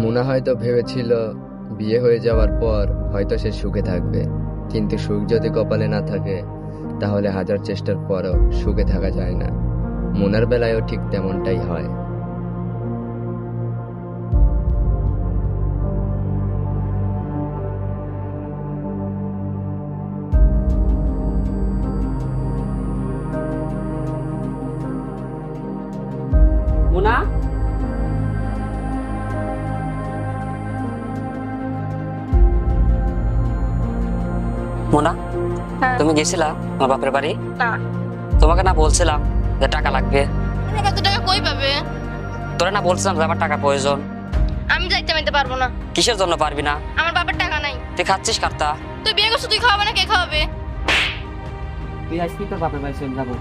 মুনা হয়তো ভেবেছিল বিয়ে হয়ে যাওয়ার পর হয়তো সে সুখে থাকবে, কিন্তু সুখ যদি কপালে না থাকে তাহলে হাজার চেষ্টার পরও সুখে থাকা যায় না। মুনার বেলায়ও ঠিক তেমনটাই হয়। মুনা, মুনা, হ্যাঁ। তুমি গেছিলা আমার বাপের বাড়ি? না। তোমাকে না বলছিলাম যে টাকা লাগবে? এত টাকা কই পাবে? তোরা না বলছিলাম যে আমার টাকা প্রয়োজন? আমি যাইতে মাইতে পারবো না। কিসের জন্য পারবি না? আমার বাবার টাকা নাই। তুই খাচ্ছিস কার্তা? তুই বিয়ে করছিস, তুই খাওয়াবে না কে খাওয়াবে? তুই আজকে তোর বাপের বাড়ি চলে যাবো।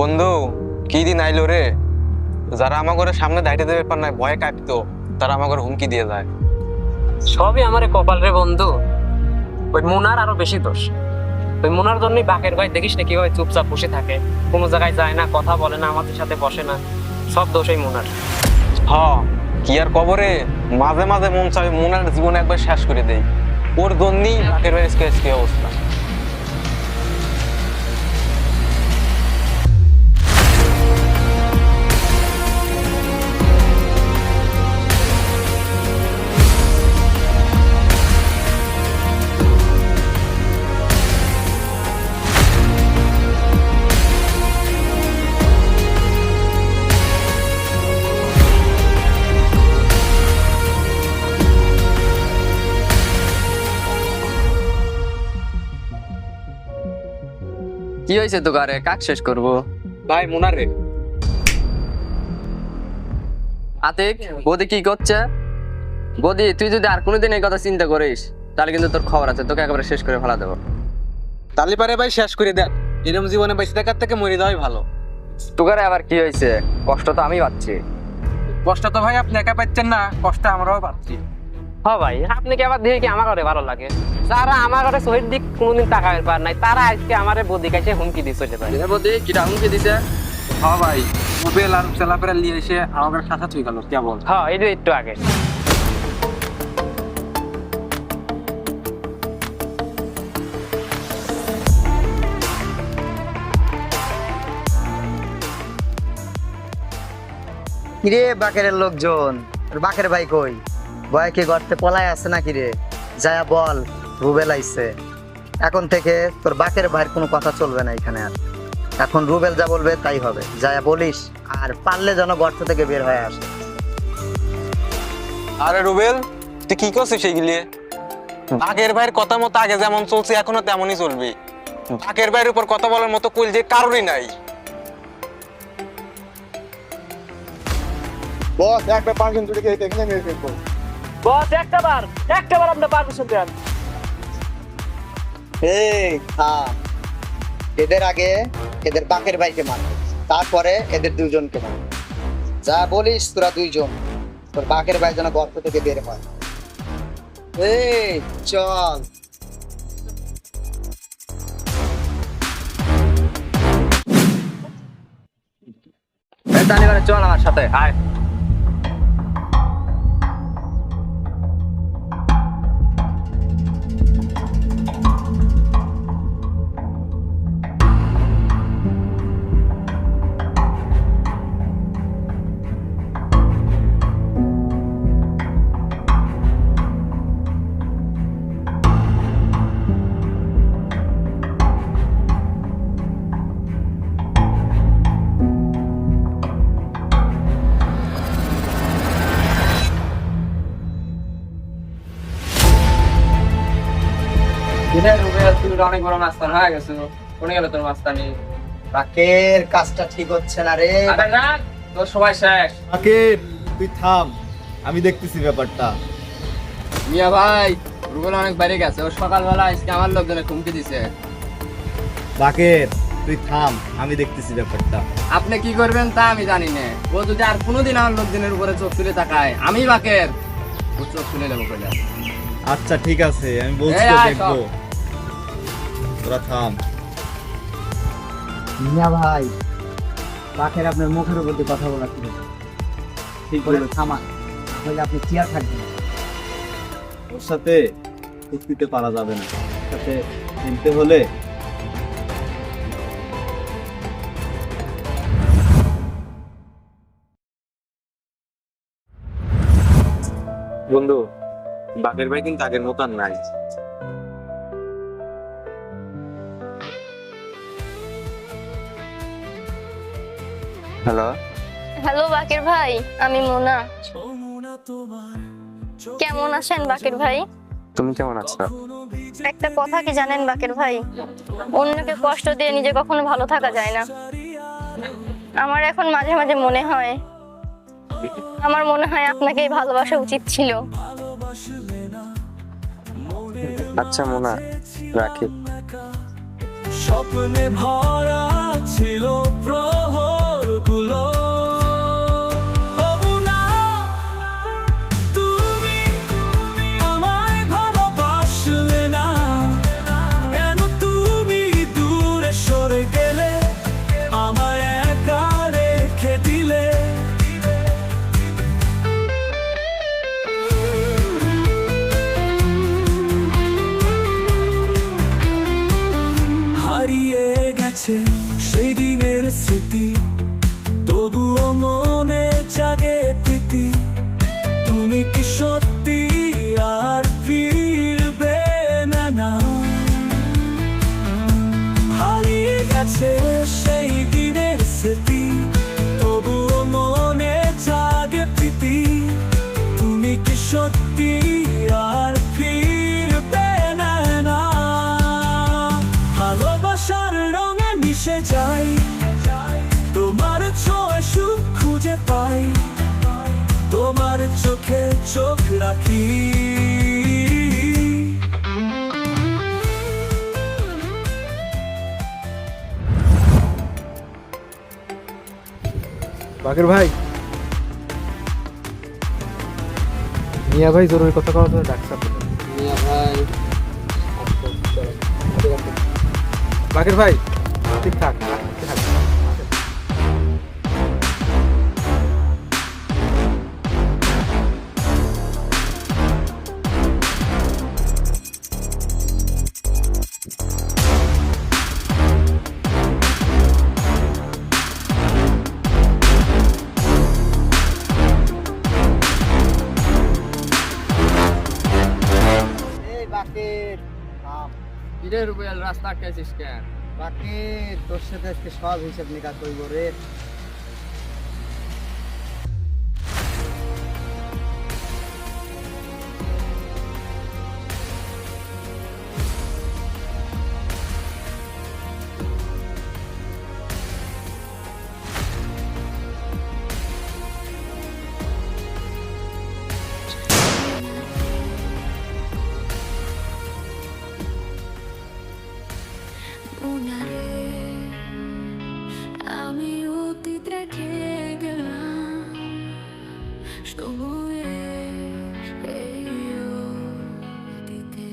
বন্ধু, কি দিন আইলো রে! যারা আমার ঘরের সামনে দাঁড়িয়ে দেবে পার নাই ভয়ে কাঁপতো, তারা আমার ঘরে হুমকি দিয়ে যায়। সবই আমারে কপাল রে বন্ধু। ওই মুনার আরো বেশি দোষ। ওই মুনার জন্যই বাকের ভাই দেখিস না কিভাবে চুপচাপ বসে থাকে, কোনো জায়গায় যায় না, কথা বলে না, আমাদের সাথে বসে না। সব দোষ এই মুনার। হ, কি আর কবরে মাঝে মাঝে মন চাই মুনার জীবন একবার শেষ করে দেই। ওর জন্যই বাকের ভাই কি অবস্থা। কি হয়েছে তোকারে? কাক শেষ করবো? ভাই মুনার রে। আতিক, বৌদি কি করছে? বৌদি, তুই যদি আর কোনোদিন এই কথা চিন্তা করিস তাহলে কিন্তু তোর খবর আছে, তোকে একেবারে শেষ করে ফেলা দেবো। তালি পারে ভাই শেষ করে দেন। এরকম জীবনে বেঁচে থাকার থেকে মরে যাওয়াই ভালো। তোকারে আবার কি হয়েছে? কষ্ট তো আমি পাচ্ছি। কষ্ট তো ভাই আপনি একা পাচ্ছেন না, কষ্ট আমরাও পাচ্ছি। হ ভাই, আপনি কি আবার দিয়ে কি আমার ঘরে ভালো লাগে? যারা আমার ঘরে শহীদ দিক কোনোদিন টাকা পার নাই, তারা আজকে আমারে বদি কাছে হুমকি দিয়ে চলে যায়। বৌদি কিটা হুমকি দিছে? হ্যাঁ ভাই, মোবাইল আর চেলাপেরা নিয়ে এসে আমাকে শাসা চুই গেল কেবল। হ্যাঁ, এই যে একটু আগে। কিরে বাকেরের লোকজন, তোর বাকের ভাই কই? ভয় কি গর্তে পলায় আছে নাকি রে? যায়া বল রুবেল আইছে। এখন থেকে তোর বাকের ভাইয়ের কোনো কথা চলবে না এখানে আর। এখন রুবেল যা বলবে তাই হবে, যায়া বলিস। আর পারলে যেন গর্ত থেকে বের হয়ে আসে। আরে রুবেল, তুই কি করছিস সেইগুলি? বাঘের ভাইয়ের কথা মতো আগে যেমন চলছে এখনো তেমনই চলবে। বাঘের ভাইয়ের উপর কথা বলার মতো কুল যে কারোরই নাই। বস একটা পার্সেন্ট জুড়ে এখানে মেরে ফেলবো। বস একটাবার আমরা পারমিশন দেন। এই থাম, এদের আগে এদের বাকের ভাইকে মার, তারপরে এদের দুজনকে মার। যা বলিস তোরা দুইজন, তোর বাকের ভাই যেন গর্ত থেকে বের হয়। এই চল। তাহলে এবারে চল আমার সাথে, আয়। অনেক বড় মাস্তান হয়ে গেছো, কোনে গেল তোর মাস্তানি? বাকের কাজটা ঠিক হচ্ছে না রে। তোর সবাই শেষ। আকির তুই থাম, আমি দেখতেছি ব্যাপারটা। মিয়া ভাই, রুবেল অনেক বাইরে গেছে, ও সকালবেলা আজকে আমার লোকজনে হুমকি দিছে। বাকের তুই থাম, আমি দেখতেছি ব্যাপারটা। আপনি কি করবেন তা আমি জানি না। ও যদি আর কোনোদিন আমার লোকজনের উপরে চোখ তুলে তাকায়, আমি বাকের ও চোখ তুলে নেবো কইলা। আচ্ছা ঠিক আছে, আমি বলছি এই তো আয় দেখবো। সব। তোরা থাম। মিয়া ভাই, বাকের আপনার মুখের উপর দিয়ে কথা বলা ছিল, ঠিক করে থামান, তাহলে আপনি চেয়ার থাকবেন। ওর সাথে চুক্তিতে পারা যাবে না, ওর সাথে কিনতে হলে বন্ধু, বাকের ভাই কিন্তু আগের মতো আর নাই। হ্যালো, হ্যালো বাকের ভাই, আমি মোনা। কেমন আছেন বাকের ভাই? তুমি কেমন আছো? একটা কথা কি জানেন বাকের ভাই, অন্যকে কষ্ট দিয়ে নিজে কখনো ভালো থাকা যায় না। আমার এখন মাঝে মাঝে মনে হয়, আপনাকেই ভালোবাসা উচিত ছিল। আচ্ছা মোনা, রাখি। স্বপ্নে ভরা ছিল প্রহরগুলো। ও না, তুমি আমায় ভালোবাসলে না, কেন তুমি দূরে সরে গেলে, আমায় একা রেখে দিলে। হারিয়ে গেছে সেই দিনের স্মৃতি, তবুও মনে জাগে প্রীতি। তুমি কি সত্যি আর ফিরবে না? না, হারিয়ে গেছে সেই দিনের স্মৃতি, তবুও মনে জাগে প্রীতি। তুমি কি সত্যি আর ফিরবে না? না, ভালোবাসার রঙে মিশে যাই, তোমার ছোঁয়া সুখ খুঁজে পাই, তোমার চোখে চোখ রাখি। বাকের ভাই, মিয়া ভাই জরুরি কথা কওয়ার জন্য ডাকছে আপনাকে। মিয়া ভাই, বাকের ভাই ঠিকঠাক ঠিকঠাক। এই বাকের থাম। কিরে রুবেল, রাস্তা আটকাইছিস কেন? বাকের তোর সাথে আজকে সব হিসাব নিকাশ করবো রে। আমি অতীত রেখে গেলাম, সময়ের এই অতীতে।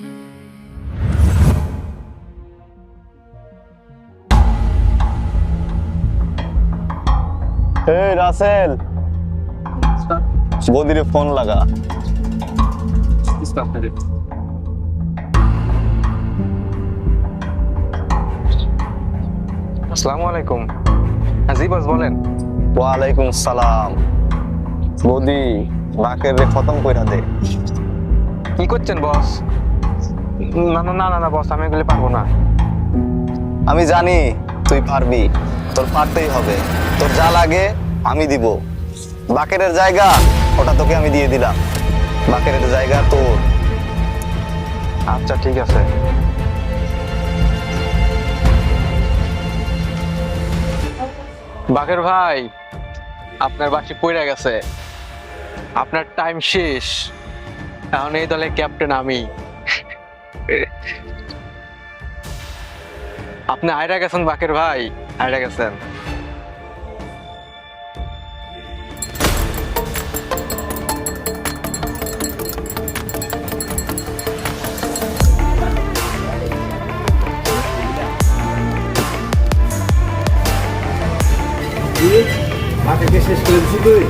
এই রাসেল, বদিরে ফোন লাগা। আসসালামু আলাইকুম। জি বস, বলেন। ওয়ালাইকুম সালাম। বদি, বাকের রে খতম কইরা দে। কি করছেন বস? না না না না বস, আমি এগুলি পারবো না। আমি জানি তুই পারবি, তোর পারতেই হবে। তোর যা লাগে আমি দিব। বাকেরের জায়গা ওটা তোকে আমি দিয়ে দিলাম, বাকেরের জায়গা তোর। আচ্ছা ঠিক আছে। বাকের ভাই, আপনার বাকি পড়ে গেছে, আপনার টাইম শেষ। এখন এই দলের ক্যাপ্টেন আমি। আপনি হাইরা গেছেন বাকের ভাই, হাইরা গেছেন। বাকেরকে শেষ করে দিছি তুই।